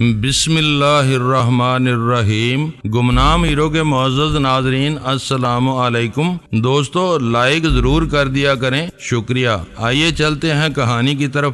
بسم اللہ الرحمن الرحیم۔ گمنام ہیرو کے معزز ناظرین السلام علیکم۔ دوستو لائک ضرور کر دیا کریں، شکریہ۔ آئیے چلتے ہیں کہانی کی طرف۔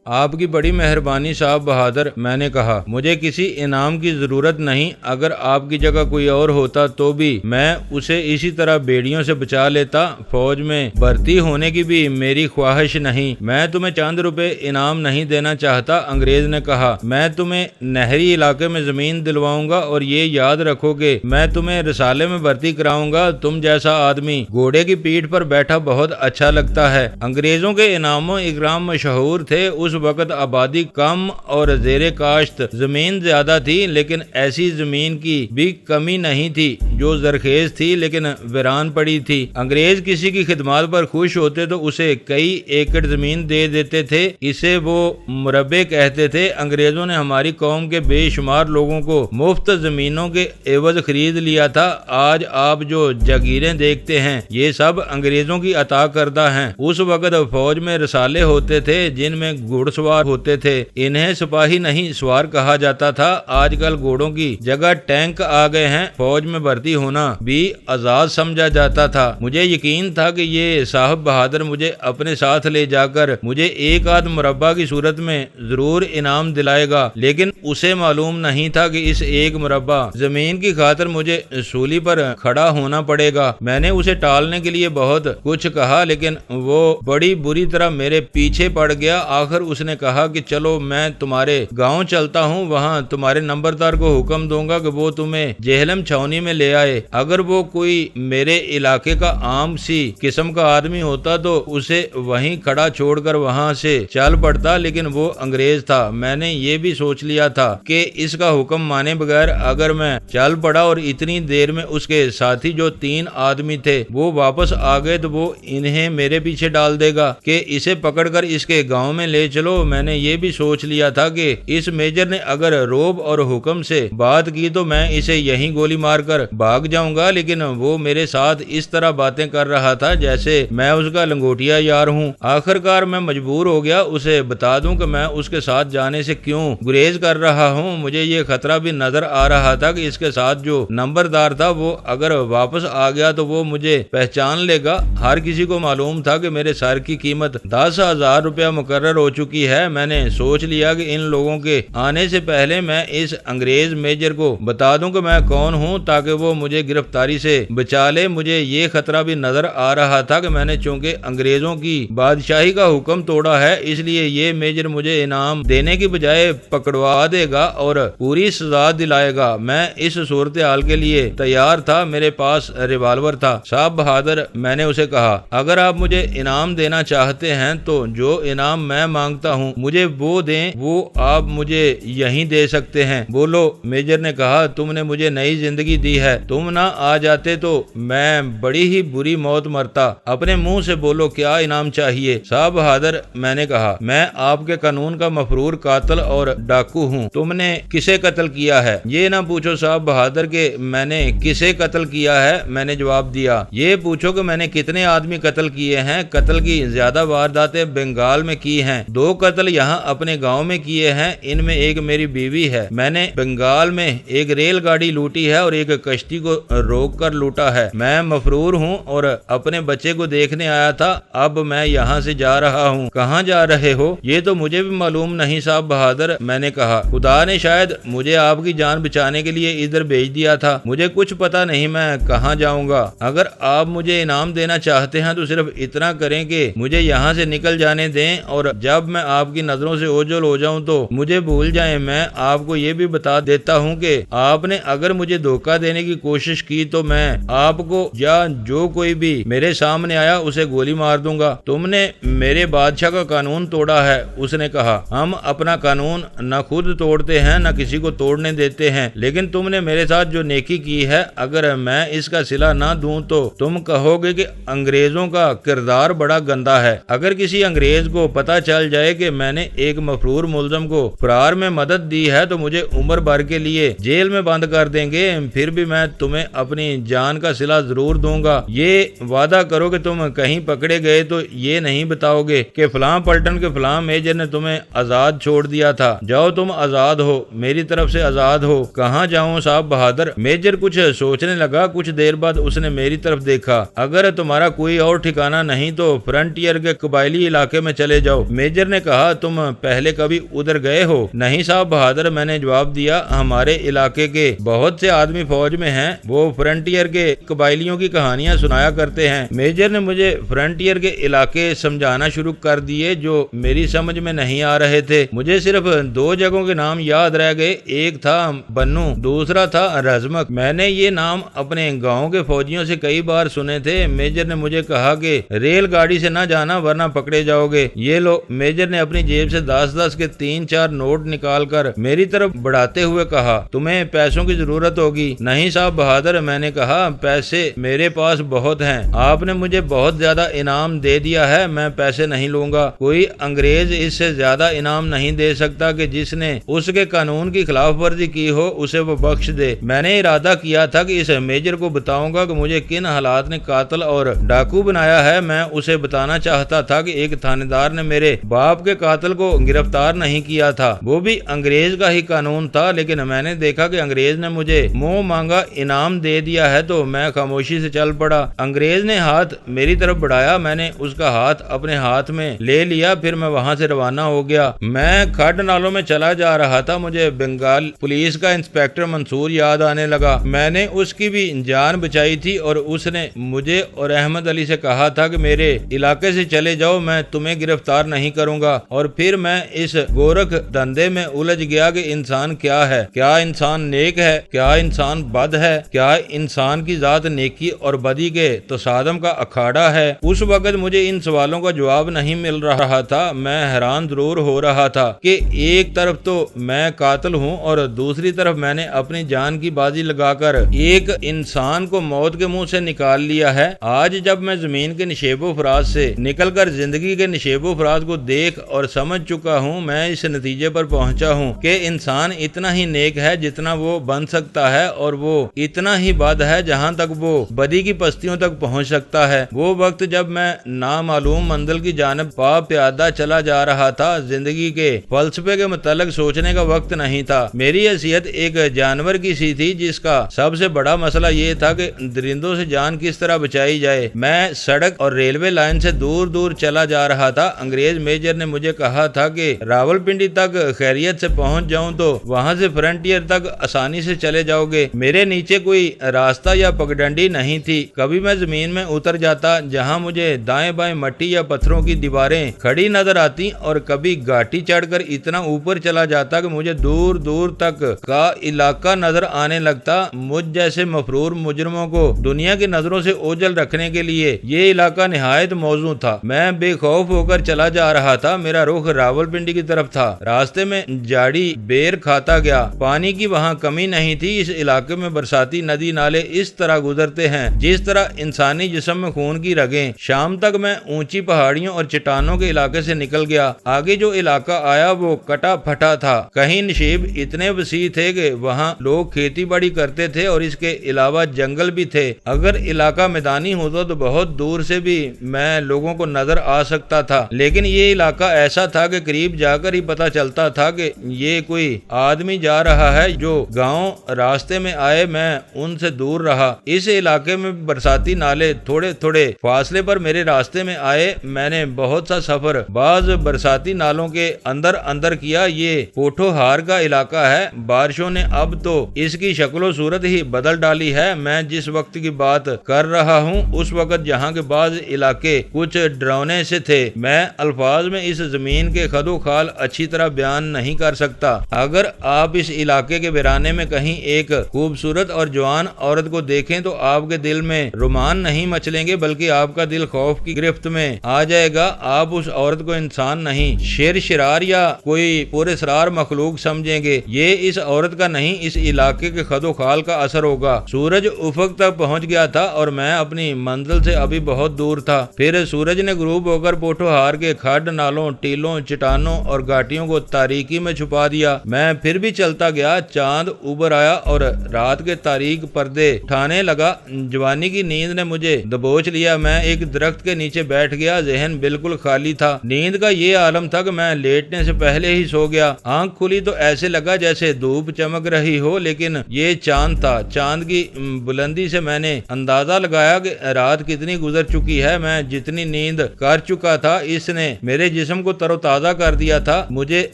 آپ کی بڑی مہربانی صاحب بہادر، میں نے کہا، مجھے کسی انعام کی ضرورت نہیں، اگر آپ کی جگہ کوئی اور ہوتا تو بھی میں اسے اسی طرح بیڑیوں سے بچا لیتا۔ فوج میں بھرتی ہونے کی بھی میری خواہش نہیں، میں تمہیں چند روپے انعام نہیں دینا چاہتا۔ انگریز نے کہا، میں تمہیں نہری علاقے میں زمین دلواؤں گا اور یہ یاد رکھو کہ میں تمہیں رسالے میں بھرتی کراؤں گا۔ تم جیسا آدمی گھوڑے کی پیٹھ پر بیٹھا بہت اچھا لگتا ہے۔ انگریزوں کے انعام و اکرام مشہور تھے۔ اس وقت آبادی کم اور زیر کاشت زمین زیادہ تھی، لیکن ایسی زمین کی بھی کمی نہیں تھی جو زرخیز تھی لیکن ویران پڑی تھی۔ انگریز کسی کی خدمات پر خوش ہوتے تو اسے کئی ایکڑ زمین دے دیتے تھے، اسے وہ مربع کہتے تھے۔ انگریزوں نے ہماری قوم کے بے شمار لوگوں کو مفت زمینوں کے عوض خرید لیا تھا۔ آج آپ جو جاگیریں دیکھتے ہیں یہ سب انگریزوں کی عطا کردہ ہیں۔ اس وقت فوج میں رسالے ہوتے تھے جن میں گھوڑ سوار ہوتے تھے، انہیں سپاہی نہیں سوار کہا جاتا تھا۔ آج کل گھوڑوں کی جگہ ٹینک آ گئے ہیں، فوج میں بھرتی ہونا بھی آزاد سمجھا جاتا تھا۔ مجھے یقین تھا کہ یہ صاحب بہادر مجھے اپنے ساتھ لے جا کر مجھے ایک آدھ مربع کی صورت میں ضرور انعام دلائے گا، لیکن اسے معلوم نہیں تھا کہ اس ایک مربع زمین کی خاطر مجھے سولی پر کھڑا ہونا پڑے گا۔ میں نے اسے ٹالنے کے لیے بہت کچھ کہا، لیکن وہ بڑی بری طرح میرے پیچھے پڑ گیا۔ آخر اس نے کہا کہ چلو میں تمہارے گاؤں چلتا ہوں، وہاں تمہارے نمبردار کو حکم دوں گا کہ وہ تمہیں جہلم چھاونی میں لے آئے۔ اگر وہ کوئی میرے علاقے کا عام سی قسم کا آدمی ہوتا تو اسے وہیں کھڑا چھوڑ کر وہاں سے چل پڑتا، لیکن وہ انگریز تھا۔ میں نے یہ بھی سوچ لیا تھا کہ اس کا حکم مانے بغیر اگر میں چل پڑا اور اتنی دیر میں اس کے ساتھی جو 3 آدمی تھے وہ واپس آ گئے تو وہ انہیں میرے پیچھے ڈال دے گا کہ اسے پکڑ کر اس کے گاؤں میں لے چلو۔ میں نے یہ بھی سوچ لیا تھا کہ اس میجر نے اگر روب اور حکم سے بات کی تو میں اسے یہیں گولی مار کر بھاگ جاؤں گا، لیکن وہ میرے ساتھ اس طرح باتیں کر رہا تھا جیسے میں اس کا لنگوٹیا یار ہوں۔ آخر کار میں مجبور ہو گیا اسے بتا دوں کہ میں اس کے ساتھ جانے سے کیوں گریز کر رہا ہوں۔ مجھے یہ خطرہ بھی نظر آ رہا تھا کہ اس کے ساتھ جو نمبردار تھا وہ اگر واپس آ گیا تو وہ مجھے پہچان لے گا۔ ہر کسی کو معلوم تھا کہ میرے سر کی قیمت 10,000 روپیہ مقرر ہو چکی ہے۔ میں نے سوچ لیا کہ ان لوگوں کے آنے سے پہلے میں اس انگریز میجر کو بتا دوں کہ میں کون ہوں تاکہ وہ مجھے گرفتاری سے بچا لے۔ مجھے یہ خطرہ بھی نظر آ رہا تھا کہ میں نے چونکہ انگریزوں کی بادشاہی کا حکم توڑا ہے، اس لیے یہ میجر مجھے انعام دینے کی بجائے پکڑوا دے گا اور پوری سزا دلائے گا۔ میں اس صورتحال کے لیے تیار تھا، میرے پاس ریوالور تھا۔ صاحب بہادر، میں نے اسے کہا، اگر آپ مجھے انعام دینا چاہتے ہیں تو جو انعام میں مانگتا ہوں مجھے وہ دیں، وہ آپ مجھے یہیں دے سکتے ہیں۔ بولو، میجر نے کہا، تم نے مجھے نئی زندگی دی ہے، تم نہ آ جاتے تو میں بڑی ہی بری موت مرتا۔ اپنے منہ سے بولو، کیا انعام چاہیے؟ صاحب بہادر، میں نے کہا، میں آپ کے قانون کا مفرور قاتل اور ڈاکو ہوں۔ تم نے کسے قتل کیا ہے؟ یہ نہ پوچھو صاحب بہادر کہ میں نے کسے قتل کیا ہے، میں نے جواب دیا، یہ پوچھو کہ میں نے کتنے آدمی قتل کیے ہیں۔ قتل کی زیادہ وارداتیں بنگال میں کی ہیں، 2 قتل یہاں اپنے گاؤں میں کیے ہیں، ان میں ایک میری بیوی ہے۔ میں نے بنگال میں ایک ریل گاڑی لوٹی ہے اور ایک کشتی کو روک کر لوٹا ہے۔ میں مفرور ہوں اور اپنے بچے کو دیکھنے آیا تھا، اب میں یہاں سے جا رہا ہوں۔ کہاں جا رہے ہو؟ یہ تو مجھے بھی معلوم نہیں صاحب بہادر، میں نے کہا، خدا نے شاید مجھے آپ کی جان بچانے کے لیے ادھر بھیج دیا تھا، مجھے کچھ پتا نہیں میں کہاں جاؤں گا۔ اگر آپ مجھے انعام دینا چاہتے ہیں تو صرف اتنا کریں کہ مجھے یہاں سے نکل جانے دیں، اور جب میں آپ کی نظروں سے اوجھل ہو جاؤں تو مجھے بھول جائیں۔ میں آپ کو یہ بھی بتا دیتا ہوں کہ آپ نے اگر مجھے دھوکہ دینے کی کوشش کی تو میں آپ کو یا جو کوئی بھی میرے سامنے آیا اسے گولی مار دوں گا۔ تم نے میرے بادشاہ کا قانون توڑا ہے، اس نے کہا۔ ہم اپنا قانون نہ خود توڑتے ہیں نہ کسی کو توڑنے دیتے ہیں، لیکن تم نے میرے ساتھ جو نیکی کی ہے اگر میں اس کا صلہ نہ دوں تو تم کہو گے کہ انگریزوں کا کردار بڑا گندا ہے۔ اگر کسی انگریز کو پتہ چل جائے گئے کہ میں نے ایک مفرور ملزم کو فرار میں مدد دی ہے تو مجھے عمر بھر کے لیے جیل میں بند کر دیں گے، پھر بھی میں تمہیں اپنی جان کا صلہ ضرور دوں گا۔ یہ وعدہ کرو کہ تم کہیں پکڑے گئے تو یہ نہیں بتاؤ گے کہ فلاں پلٹن کے فلاں میجر نے تمہیں آزاد چھوڑ دیا تھا۔ جاؤ، تم آزاد ہو، میری طرف سے آزاد ہو۔ کہاں جاؤں صاحب بہادر؟ میجر کچھ سوچنے لگا، کچھ دیر بعد اس نے میری طرف دیکھا۔ اگر تمہارا کوئی اور ٹھکانہ نہیں تو فرنٹیئر کے قبائلی علاقے میں چلے جاؤ۔ میجر نے کہا، تم پہلے کبھی ادھر گئے ہو؟ نہیں صاحب بہادر، میں نے جواب دیا، ہمارے علاقے کے بہت سے آدمی فوج میں ہیں، وہ فرنٹیئر کے قبائلیوں کی کہانیاں سنایا کرتے ہیں۔ میجر نے مجھے فرنٹیئر کے علاقے سمجھانا شروع کر دیے جو میری سمجھ میں نہیں آ رہے تھے۔ مجھے صرف 2 جگہوں کے نام یاد رہ گئے، ایک تھا بنو، دوسرا تھا رزمک۔ میں نے یہ نام اپنے گاؤں کے فوجیوں سے کئی بار سنے تھے۔ میجر نے مجھے کہا کہ ریل گاڑی سے نہ جانا ورنہ پکڑے جاؤ گے۔ یہ لو، میجر نے اپنی جیب سے 10 کے 3-4 نوٹ نکال کر میری طرف بڑھاتے ہوئے کہا، تمہیں پیسوں کی ضرورت ہوگی۔ نہیں صاحب بہادر، میں نے کہا، پیسے میرے پاس بہت ہیں، آپ نے مجھے بہت زیادہ انعام دے دیا ہے، میں پیسے نہیں لوں گا۔ کوئی انگریز اس سے زیادہ انعام نہیں دے سکتا کہ جس نے اس کے قانون کی خلاف ورزی کی ہو اسے وہ بخش دے۔ میں نے ارادہ کیا تھا کہ اس میجر کو بتاؤں گا کہ مجھے کن حالات نے قاتل اور ڈاکو بنایا ہے۔ میں اسے بتانا چاہتا تھا کہ ایک تھانے دار نے میرے باپ کے قاتل کو گرفتار نہیں کیا تھا، وہ بھی انگریز کا ہی قانون تھا، لیکن میں نے دیکھا کہ انگریز نے مجھے منہ مانگا انعام دے دیا ہے تو میں خاموشی سے چل پڑا۔ انگریز نے ہاتھ میری طرف بڑھایا، میں نے اس کا ہاتھ اپنے ہاتھ میں لے لیا، پھر میں وہاں سے روانہ ہو گیا۔ میں کھڈ نالوں میں چلا جا رہا تھا، مجھے بنگال پولیس کا انسپیکٹر منصور یاد آنے لگا۔ میں نے اس کی بھی جان بچائی تھی اور اس نے مجھے اور احمد علی سے کہا تھا کہ میرے علاقے سے چلے جاؤ، میں تمہیں گرفتار نہیں کروں گا۔ اور پھر میں اس گورکھ دندے میں الجھ گیا کہ انسان کیا ہے، کیا انسان نیک ہے، کیا انسان بد ہے، کیا انسان کی ذات نیکی اور بدی کے تصادم کا اکھاڑا ہے۔ اس وقت مجھے ان سوالوں کا جواب نہیں مل رہا تھا۔ میں حیران ضرور ہو رہا تھا کہ ایک طرف تو میں قاتل ہوں اور دوسری طرف میں نے اپنی جان کی بازی لگا کر ایک انسان کو موت کے منہ سے نکال لیا ہے۔ آج جب میں زمین کے نشیب و فراز سے نکل کر زندگی کے نشیب و فراز کو دیکھ اور سمجھ چکا ہوں، میں اس نتیجے پر پہنچا ہوں کہ انسان اتنا ہی نیک ہے جتنا وہ بن سکتا ہے اور وہ اتنا ہی بد ہے جہاں تک وہ بدی کی پستیوں تک پہنچ سکتا ہے۔ وہ وقت جب میں نامعلوم منزل کی جانب پا پیادہ چلا جا رہا تھا، زندگی کے فلسفے کے متعلق سوچنے کا وقت نہیں تھا۔ میری حیثیت ایک جانور کی سی تھی جس کا سب سے بڑا مسئلہ یہ تھا کہ درندوں سے جان کس طرح بچائی جائے۔ میں سڑک اور ریلوے لائن سے دور دور چلا جا رہا تھا۔ انگریز میجر نے مجھے کہا تھا کہ راولپنڈی تک خیریت سے پہنچ جاؤں تو وہاں سے فرنٹیئر تک آسانی سے چلے جاؤ گے۔ میرے نیچے کوئی راستہ یا پگڈنڈی نہیں تھی۔ کبھی میں زمین میں اتر جاتا جہاں مجھے دائیں بائیں مٹی یا پتھروں کی دیواریں کھڑی نظر آتی، اور کبھی گھاٹی چڑھ کر اتنا اوپر چلا جاتا کہ مجھے دور دور تک کا علاقہ نظر آنے لگتا۔ مجھ جیسے مفرور مجرموں کو دنیا کی نظروں سے اوجھل رکھنے کے لیے یہ علاقہ نہایت موزوں تھا۔ میں بے خوف ہو کر چلا جا رہا تھا، میرا رخ راولپنڈی کی طرف تھا۔ راستے میں جاڑی بیر کھاتا گیا، پانی کی وہاں کمی نہیں تھی۔ اس علاقے میں برساتی ندی نالے اس طرح گزرتے ہیں جس طرح انسانی جسم میں خون کی رگیں۔ شام تک میں اونچی پہاڑیوں اور چٹانوں کے علاقے سے نکل گیا۔ آگے جو علاقہ آیا وہ کٹا پھٹا تھا، کہیں نشیب اتنے وسیع تھے کہ وہاں لوگ کھیتی باڑی کرتے تھے اور اس کے علاوہ جنگل بھی تھے۔ اگر علاقہ میدانی ہوتا تو بہت دور سے بھی میں لوگوں کو نظر آ سکتا تھا، لیکن یہ علاقہ ایسا تھا کہ قریب جا کر ہی پتا چلتا تھا کہ یہ کوئی آدمی جا رہا ہے۔ جو گاؤں راستے میں آئے میں ان سے دور رہا۔ اس علاقے میں برساتی نالے تھوڑے تھوڑے فاصلے پر میرے راستے میں آئے۔ میں نے بہت سا سفر بعض برساتی نالوں کے اندر کیا۔ یہ پوٹھو ہار کا علاقہ ہے، بارشوں نے اب تو اس کی شکل و صورت ہی بدل ڈالی ہے۔ میں جس وقت کی بات کر رہا ہوں اس وقت جہاں کے بعض علاقے کچھ ڈراؤنے سے تھے، میں الفاظ میں اس زمین کے خد و خال اچھی طرح بیان نہیں کر سکتا۔ اگر آپ اس علاقے کے ویرانے میں کہیں ایک خوبصورت اور جوان عورت کو دیکھیں تو آپ کے دل میں رومان نہیں مچلیں گے بلکہ آپ کا دل خوف کی گرفت میں آ جائے گا۔ آپ اس عورت کو انسان نہیں، شیر شرار یا کوئی پراسرار مخلوق سمجھیں گے۔ یہ اس عورت کا نہیں، اس علاقے کے خد و خال کا اثر ہوگا۔ سورج افق تک پہنچ گیا تھا اور میں اپنی منزل سے ابھی بہت دور تھا۔ پھر سورج نے غروب ہو کر پوٹھو ہار کے کھڈ نالوں ڈالوں, ٹیلوں, چٹانوں اور گھاٹیوں کو تاریکی میں چھپا دیا۔ میں پھر بھی چلتا گیا۔ چاند اوپر آیا اور رات کے تاریک پردے اٹھانے لگا۔ جوانی کی نیند نے مجھے دبوچ لیا۔ میں ایک درخت کے نیچے بیٹھ گیا۔ ذہن بالکل خالی تھا۔ نیند کا یہ عالم تھا کہ میں لیٹنے سے پہلے ہی سو گیا۔ آنکھ کھلی تو ایسے لگا جیسے دھوپ چمک رہی ہو، لیکن یہ چاند تھا۔ چاند کی بلندی سے میں نے اندازہ لگایا کہ رات کتنی گزر چکی ہے۔ میں جتنی نیند کر چکا تھا اس نے میرے جسم کو تر و تازہ کر دیا تھا۔ مجھے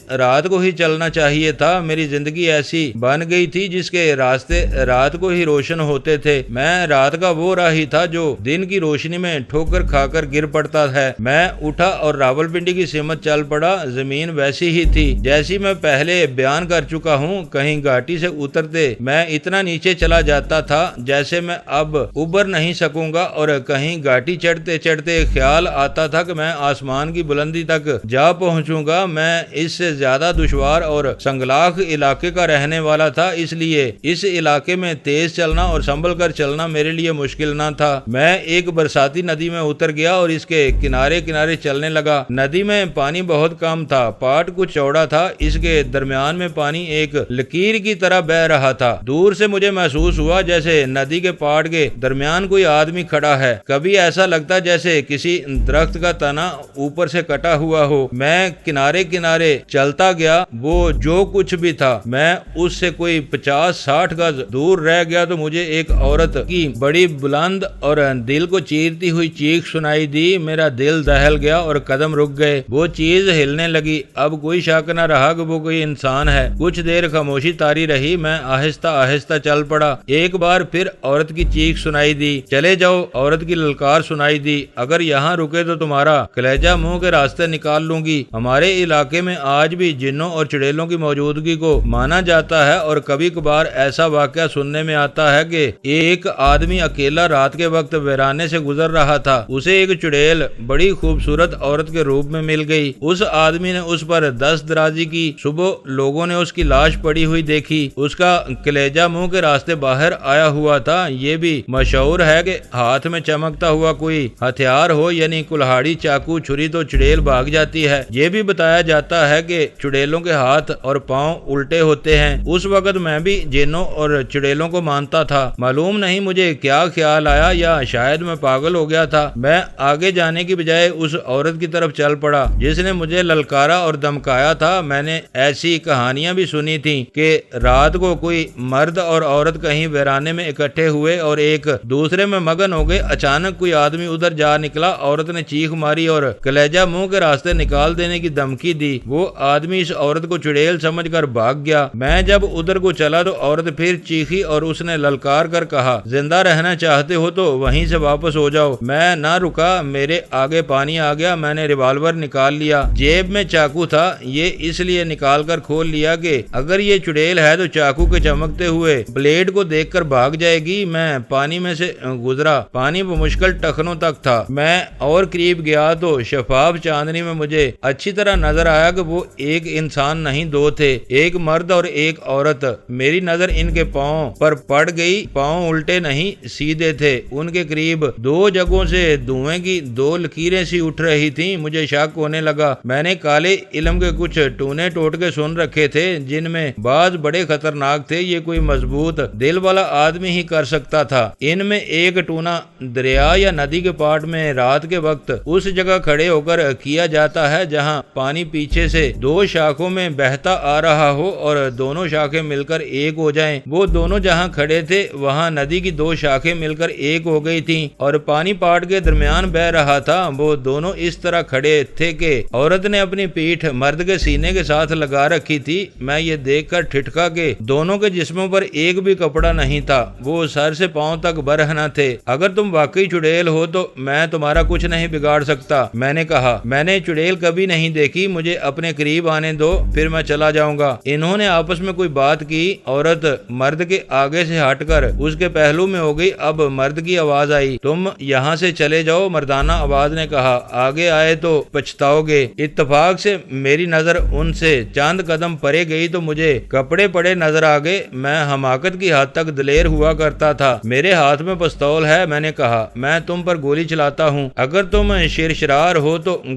رات کو ہی چلنا چاہیے تھا۔ میری زندگی ایسی بن گئی تھی جس کے راستے رات کو ہی روشن ہوتے تھے۔ میں رات کا وہ راہی تھا جو دن کی روشنی میں ٹھوکر کھا کر گر پڑتا ہے۔ میں اٹھا اور راولپنڈی کی سمت چل پڑا۔ زمین ویسی ہی تھی جیسی میں پہلے بیان کر چکا ہوں۔ کہیں گھاٹی سے اترتے میں اتنا نیچے چلا جاتا تھا جیسے میں اب ابھر نہیں سکوں گا، اور کہیں گھاٹی چڑھتے چڑھتے خیال آتا تھا کہ میں آسمان کی بلندی تک جا پہنچوں گا۔ میں اس سے زیادہ دشوار اور سنگلاخ علاقے کا رہنے والا تھا، اس لیے اس علاقے میں تیز چلنا اور سنبھل کر چلنا میرے لیے مشکل نہ تھا۔ میں ایک برساتی ندی میں اتر گیا اور اس کے کنارے کنارے چلنے لگا۔ ندی میں پانی بہت کم تھا، پاٹ کچھ چوڑا تھا، اس کے درمیان میں پانی ایک لکیر کی طرح بہہ رہا تھا۔ دور سے مجھے محسوس ہوا جیسے ندی کے پاٹ کے درمیان کوئی آدمی کھڑا ہے۔ کبھی ایسا لگتا جیسے کسی درخت کا تنا اوپر سے کٹا ہوا ہو۔ میں کنارے کنارے چلتا گیا۔ وہ جو کچھ بھی تھا، میں اس سے کوئی 50-60 گز دور رہ گیا تو مجھے ایک عورت کی بڑی بلند اور دل کو چیرتی ہوئی چیخ سنائی دی۔ میرا دل دہل گیا اور قدم رک گئے۔ وہ چیز ہلنے لگی۔ اب کوئی شک نہ رہا کہ وہ کوئی انسان ہے۔ کچھ دیر خاموشی طاری رہی۔ میں آہستہ آہستہ چل پڑا۔ ایک بار پھر عورت کی چیخ سنائی دی۔ چلے جاؤ، عورت کی للکار سنائی دی۔ اگر یہاں رکے تو تمہارا کلیجہ منہ کے راستے نکال لوں گی۔ ہمارے علاقے میں آج بھی جنوں اور چڑیلوں کی موجودگی کو مانا جاتا ہے، اور کبھی کبھار ایسا واقعہ سننے میں آتا ہے کہ ایک آدمی اکیلا رات کے وقت ویرانے سے گزر رہا تھا۔ اسے ایک چڑیل بڑی خوبصورت عورت کے روپ میں مل گئی۔ اس آدمی نے اس پر دست درازی کی۔ صبح لوگوں نے اس کی لاش پڑی ہوئی دیکھی۔ اس کا کلیجہ منہ کے راستے باہر آیا ہوا تھا۔ یہ بھی مشہور ہے کہ ہاتھ میں چمکتا ہوا کوئی ہتھیار ہو، یعنی کلہاڑی، چاقو، چھری، تو چڑیل بھاگ جاتی ہے۔ یہ بھی بتایا جاتا ہے کہ چڑیلوں کے ہاتھ اور پاؤں الٹے ہوتے ہیں۔ اس وقت میں بھی جنوں اور چڑیلوں کو مانتا تھا۔ معلوم نہیں مجھے کیا خیال آیا، یا شاید میں پاگل ہو گیا تھا۔ میں آگے جانے کی بجائے اس عورت کی طرف چل پڑا جس نے مجھے للکارا اور دمکایا تھا۔ میں نے ایسی کہانیاں بھی سنی تھیں کہ رات کو کوئی مرد اور عورت کہیں ویرانے میں اکٹھے ہوئے اور ایک دوسرے میں مگن ہو گئے۔ اچانک کوئی آدمی ادھر جا نکلا۔ عورت نے چیخ ماری اور کلیجہ منہ کے راستے نکال دینے کی دھمکی دی۔ وہ آدمی اس عورت کو چڑیل سمجھ کر بھاگ گیا۔ میں جب ادھر کو چلا تو عورت پھر چیخی اور اس نے للکار کر کہا، زندہ رہنا چاہتے ہو تو وہیں سے واپس ہو جاؤ۔ میں نہ رکا، میرے آگے پانی آ گیا۔ میں نے ریوالور نکال لیا۔ جیب میں چاقو تھا، یہ اس لیے نکال کر کھول لیا کہ اگر یہ چڑیل ہے تو چاقو کے چمکتے ہوئے بلیڈ کو دیکھ کر بھاگ جائے گی۔ میں پانی میں سے گزرا۔ پانی بمشکل ٹخنوں تک تھا۔ میں اور قریب گیا تو شفاف چاندنی میں مجھے اچھی طرح نظر آیا کہ وہ ایک انسان نہیں، دو تھے، ایک مرد اور ایک عورت۔ میری نظر ان کے پاؤں پر پڑ گئی۔ پاؤں الٹے نہیں، سیدھے تھے۔ ان کے قریب دو جگہوں سے دھوئیں کی دو لکیریں سی اٹھ رہی تھیں۔ مجھے شک ہونے لگا۔ میں نے کالے علم کے کچھ ٹونے ٹوٹکے سن رکھے تھے جن میں بعض بڑے خطرناک تھے۔ یہ کوئی مضبوط دل والا آدمی ہی کر سکتا تھا۔ ان میں ایک ٹونا دریا یا ندی کے پاٹ میں رات کے وقت اس جگہ کھڑے ہو کر کیا جاتا ہے جہاں پانی پیچھے سے دو شاخوں میں بہتا آ رہا ہو اور دونوں شاخیں مل کر ایک ہو جائیں۔ وہ دونوں جہاں کھڑے تھے وہاں ندی کی دو شاخیں مل کر ایک ہو گئی تھیں اور پانی پاٹ کے درمیان بہ رہا تھا۔ وہ دونوں اس طرح کھڑے تھے کہ عورت نے اپنی پیٹھ مرد کے سینے کے ساتھ لگا رکھی تھی۔ میں یہ دیکھ کر ٹھٹکا کہ دونوں کے جسموں پر ایک بھی کپڑا نہیں تھا۔ وہ سر سے پاؤں تک برہنہ تھے۔ اگر تم واقعی چڑیل ہو تو میں تمہارا کچھ نہیں بگاڑ سکتا، میں نے کہا۔ میں نے چڑیل کبھی نہیں دیکھی، مجھے اپنے قریب آنے دو، پھر میں چلا جاؤں گا۔ انہوں نے آپس میں کوئی بات کی۔ عورت مرد کے آگے سے ہٹ کر اس کے پہلو میں ہو گئی۔ اب مرد کی آواز آئی، تم یہاں سے چلے جاؤ۔ مردانہ آواز نے کہا، آگے آئے تو پچھتاؤ گے۔ اتفاق سے میری نظر ان سے چند قدم پرے گئی تو مجھے کپڑے پڑے نظر آ گئے۔ میں حماقت کی حد تک دلیر ہوا کرتا تھا۔ میرے ہاتھ میں پستول ہے، میں نے کہا۔ میں تم پر گولی چلاتا ہوں، اگر تم شرشرار ہو تو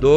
2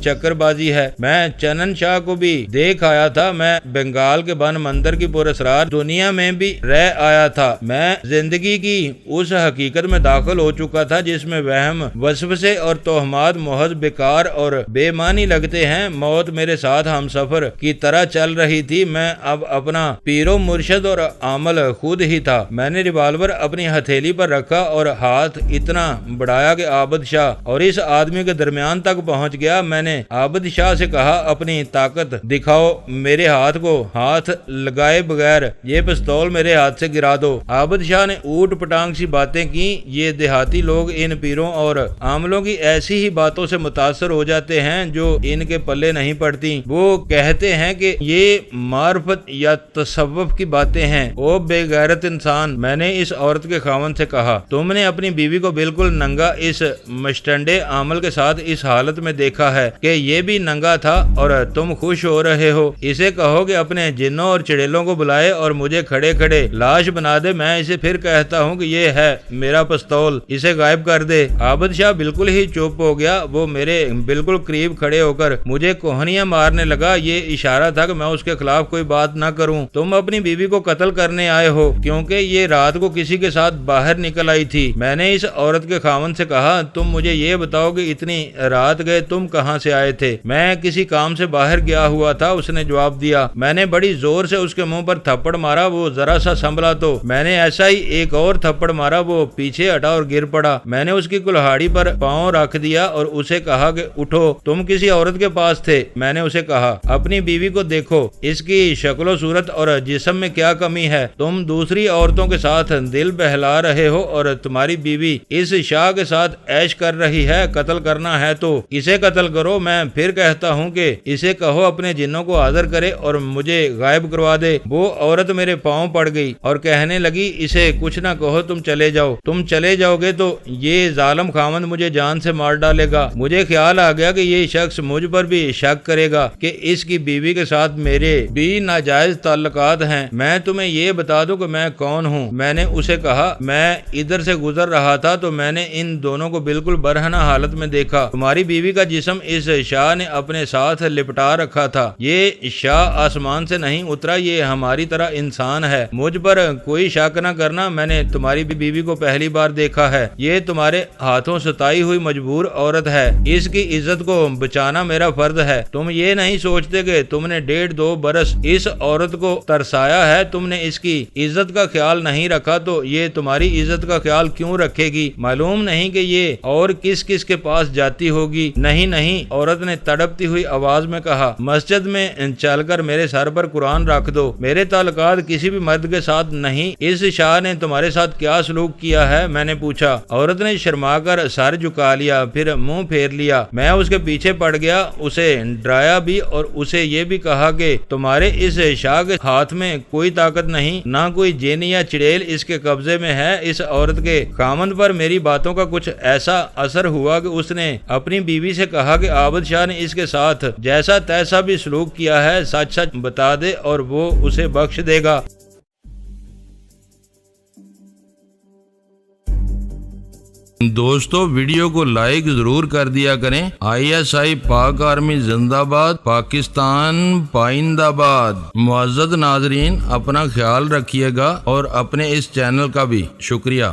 چکر بازی ہے۔ میں چنن شاہ کو بھی دیکھ آیا تھا، میں بنگال کے بن مندر کی پراسرار دنیا میں بھی رہ آیا تھا، میں زندگی کی اس حقیقت میں داخل ہو چکا تھا جس میں وہم، وسوسے اور توہمات محض بیکار اور بے معنی لگتے ہیں۔ موت میرے ساتھ ہم سفر کی طرح چل رہی تھی، میں اب اپنا پیرو مرشد اور عامل خود ہی تھا۔ میں نے ریوالور اپنی ہتھیلی پر رکھا اور ہاتھ اتنا بڑھایا کہ عابد شاہ اور اس آدمی کے درمیان تک پہنچ گیا۔ میں نے عابد شاہ سے کہا، اپنی طاقت دکھاؤ، میرے ہاتھ کو ہاتھ لگائے بغیر یہ پستول میرے ہاتھ سے گرا دو۔ عابد شاہ نے اوٹ پٹانگ سی باتیں کی۔ یہ دیہاتی لوگ ان پیروں اور عاملوں کی ایسی ہی باتوں سے متاثر ہو جاتے ہیں جو ان کے پلے نہیں پڑتی۔ وہ کہتے ہیں کہ یہ معرفت یا تصوف کی باتیں ہیں۔ او بے غیرت انسان، میں نے اس عورت کے خاوند سے کہا، تم نے اپنی بیوی کو بالکل ننگا اس مشٹنڈے عامل کے ساتھ اس حالت میں دیکھا ہے کہ یہ بھی ننگا تھا اور تم خوش ہو رہے ہو۔ اسے کہو کہ اپنے جنوں اور چڑیلوں کو بلائے اور مجھے کھڑے کھڑے لاش بنا دے۔ میں اسے پھر کہتا ہوں کہ یہ ہے میرا پستول، اسے غائب کر دے۔ عابد شاہ بالکل ہی چپ ہو گیا۔ وہ میرے بالکل قریب کھڑے ہو کر مجھے کوہنیاں مارنے لگا۔ یہ اشارہ تھا کہ میں اس کے خلاف کوئی بات نہ کروں۔ تم اپنی بیوی کو قتل کرنے آئے ہو کیونکہ یہ رات کو کسی کے ساتھ باہر نکل آئی تھی۔ میں نے اس عورت کے خاوند سے کہا، تم مجھے یہ بتاؤ کہ اتنی رات گئے تم کہاں سے آئے تھے؟ میں کسی کام سے باہر گیا ہوا تھا، اس نے جواب دیا۔ میں نے بڑی زور سے اس کے منہ پر تھپڑ مارا، وہ ذرا سا سنبھلا تو میں نے ایسا ہی ایک اور تھپڑ مارا، وہ پیچھے ہٹا اور گر پڑا۔ میں نے اس کی کلہاڑی پر پاؤں رکھ دیا اور اسے کہا کہ اٹھو، تم کسی عورت کے پاس تھے۔ میں نے اسے کہا، اپنی بیوی کو دیکھو، اس کی شکل و صورت اور جسم میں کیا کمی ہے؟ تم دوسری عورتوں کے ساتھ دل بہلا رہے ہو اور تمہاری بیوی اس شاہ کے ساتھ عیش کر رہی ہے۔ قتل کرنا ہے تو اسے قتل کرو۔ میں پھر کہتا ہوں کہ اسے کہو اپنے جنوں کو حاضر کرے اور مجھے غائب کروا دے۔ وہ عورت میرے پاؤں پڑ گئی اور کہنے لگی، اسے کچھ نہ کہو، تم چلے جاؤ۔ تم چلے جاؤ گے تو یہ ظالم خاوند مجھے جان سے مار ڈالے گا۔ مجھے خیال آ گیا کہ یہ شخص مجھ پر بھی شک کرے گا کہ اس کی بیوی کے ساتھ میرے بھی ناجائز تعلقات ہیں۔ میں تمہیں یہ بتا دوں کہ میں کون ہوں۔ میں نے اسے کہا، میں ادھر سے گزر رہا تھا تو میں نے ان دونوں کو بالکل برہنہ حالت میں دیکھا۔ تمہاری بیوی کا جسم اس شاہ نے اپنے ساتھ لپٹا رکھا تھا۔ یہ شاہ آسمان سے نہیں اترا، یہ ہماری طرح انسان ہے۔ مجھ پر کوئی شک نہ کرنا، میں نے تمہاری بیوی کو پہلی بار دیکھا ہے۔ یہ تمہارے ہاتھوں ستائی ہوئی مجبور عورت ہے۔ اس کی عزت کو بچانا میرا فرض ہے۔ تم یہ نہیں سوچتے کہ تم نے 1.5-2 برس اس عورت کو ترسایا ہے، تم نے اس کی عزت کا خیال نہیں رکھا تو یہ تمہاری عزت کا خیال کیوں رکھے گی؟ معلوم نہیں کہ یہ اور کس کس کے پاس جاتی ہوگی۔ نہیں نہیں، عورت نے تڑپتی ہوئی آواز میں کہا، مسجد میں چل کر میرے سر پر قرآن رکھ دو۔ میرے تعلقات کسی بھی مرد کے ساتھ نہیں۔ اس شاہ نے تمہارے ساتھ کیا سلوک کیا ہے؟ میں نے پوچھا۔ عورت نے شرما کر سر جھکا لیا، پھر منہ پھیر لیا۔ میں اس کے پیچھے پڑ گیا، اسے ڈرایا بھی اور اسے یہ بھی کہا کہ تمہارے اس شاہ کے ہاتھ میں کوئی طاقت نہیں، نہ کوئی جن یا چڑیل اس کے قبضے میں ہے۔ اس عورت کے خاوند پر میری باتوں کا کچھ ایسا اثر ہوا کہ اس نے اپنی بیوی سے کہا کہ عابد شاہ نے اس کے ساتھ جیسا تیسا بھی سلوک کیا ہے، سچ سچ بتا دے اور وہ اسے بخش دے گا۔ دوستو ویڈیو کو لائک ضرور کر دیا کریں۔ ISI پاک آرمی زندہ باد، پاکستان پائندہ باد۔ معزز ناظرین، اپنا خیال رکھیے گا اور اپنے اس چینل کا بھی شکریہ۔